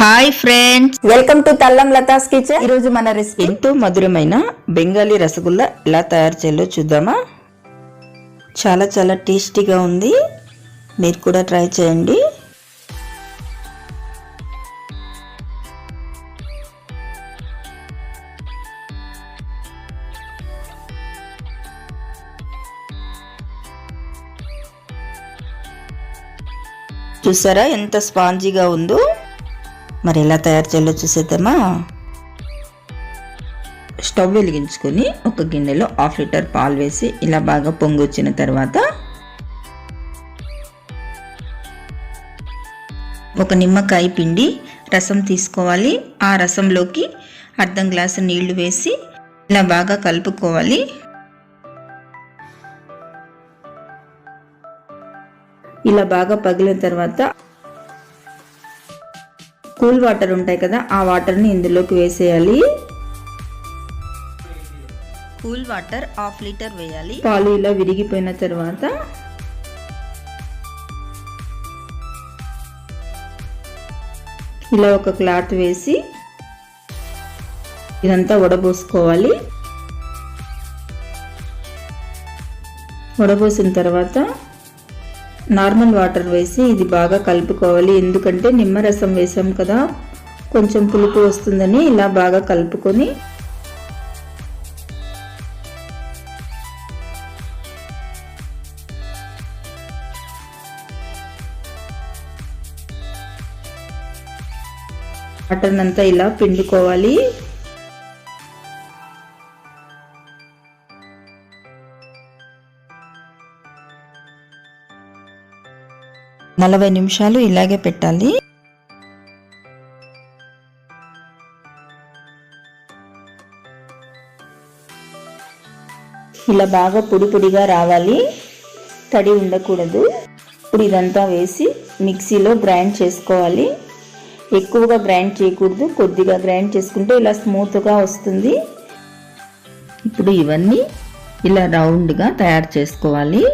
Hi friends, welcome to Tallam Latha's kitchen. ఈ రోజు మన రెసిపీ ఎంతో మధురమైన బెంగాలీ రసగుల్లా ఎలా తయారు చేయాలో చూద్దామా. చాలా చాలా టేస్టీగా ఉంది, మీరు కూడా ట్రై చేయండి. చూసారా ఎంత స్పాంజీగా ఉందో. మరి ఎలా తయారు చేయాలో చూసేద్దామా. స్టవ్ వెలిగించుకొని ఒక గిన్నెలో 1/2 లీటర్ పాలు వేసి ఇలా బాగా పొంగి వచ్చిన తర్వాత ఒక నిమ్మకాయ పిండి రసం తీసుకోవాలి. ఆ రసంలోకి 1/2 గ్లాసు నీళ్లు వేసి ఇలా బాగా కలుపుకోవాలి. ఇలా బాగా పగిలిన తర్వాత కూల్ వాటర్ ఉంటాయి కదా, ఆ వాటర్ని ఇందులోకి వేసేయాలి. కూల్ వాటర్ 1/2 లీటర్ వేయాలి. పాలు ఇలా విరిగిపోయిన తర్వాత ఇలా ఒక క్లాత్ వేసి ఇదంతా వడబోసుకోవాలి. వడబోసిన తర్వాత నార్మల్ వాటర్ వేసి ఇది బాగా కలుపుకోవాలి. ఎందుకంటే నిమ్మరసం వేసాం కదా, కొంచెం పులుపు వస్తుందని ఇలా బాగా కలుపుకొని వాటర్ అంతా ఇలా పిండుకోవాలి. నలభై నిమిషాలు ఇలాగే పెట్టాలి. ఇలా బాగా పొడి పొడిగా రావాలి, తడి ఉండకూడదు. ఇప్పుడు ఇదంతా వేసి మిక్సీలో గ్రైండ్ చేసుకోవాలి. ఎక్కువగా గ్రైండ్ చేయకూడదు, కొద్దిగా గ్రైండ్ చేసుకుంటే ఇలా స్మూత్గా వస్తుంది. ఇప్పుడు ఇవన్నీ ఇలా రౌండ్గా తయారు చేసుకోవాలి.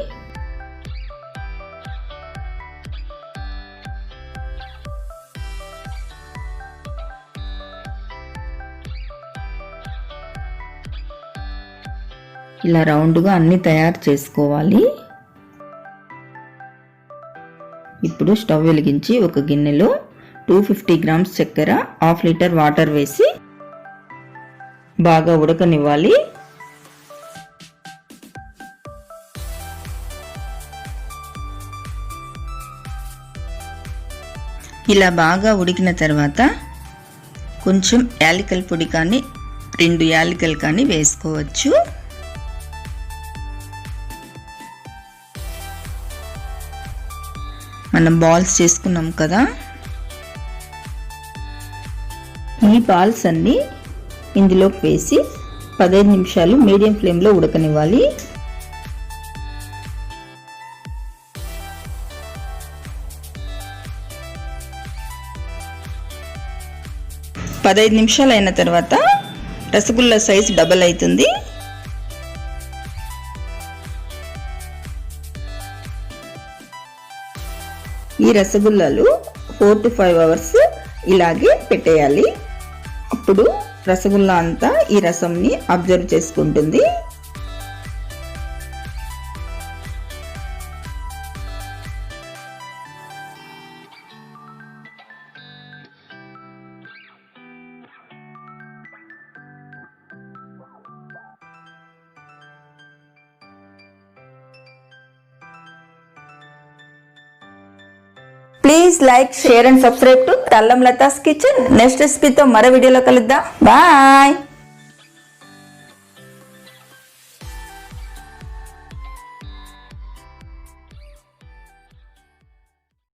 ఇలా రౌండ్గా అన్ని తయారు చేసుకోవాలి. ఇప్పుడు స్టవ్ వెలిగించి ఒక గిన్నెలో 250 గ్రామ్స్ చక్కెర, 1/2 లీటర్ వాటర్ వేసి బాగా ఉడకనివ్వాలి. ఇలా బాగా ఉడికిన తర్వాత కొంచెం యాలకుల పొడి కానీ 2 యాలకులు కానీ వేసుకోవచ్చు. మనం బాల్స్ చేసుకున్నాం కదా, ఈ బాల్స్ అన్ని ఇందులోకి వేసి 15 నిమిషాలు మీడియం ఫ్లేమ్లో ఉడకనివ్వాలి. పదహైదు నిమిషాలు అయిన తర్వాత రసగుల్లా సైజ్ డబల్ అవుతుంది. ఈ రసగుల్లాలు 4 to 5 అవర్స్ ఇలాగే పెట్టేయాలి. అప్పుడు రసగుల్లా అంతా ఈ రసంని అబ్జర్వ్ చేసుకుంటుంది. Please like, share and subscribe to Tallam Latha's kitchen. Next రెసిపీతో మరో వీడియోలో కలుద్దాం. బాయ్.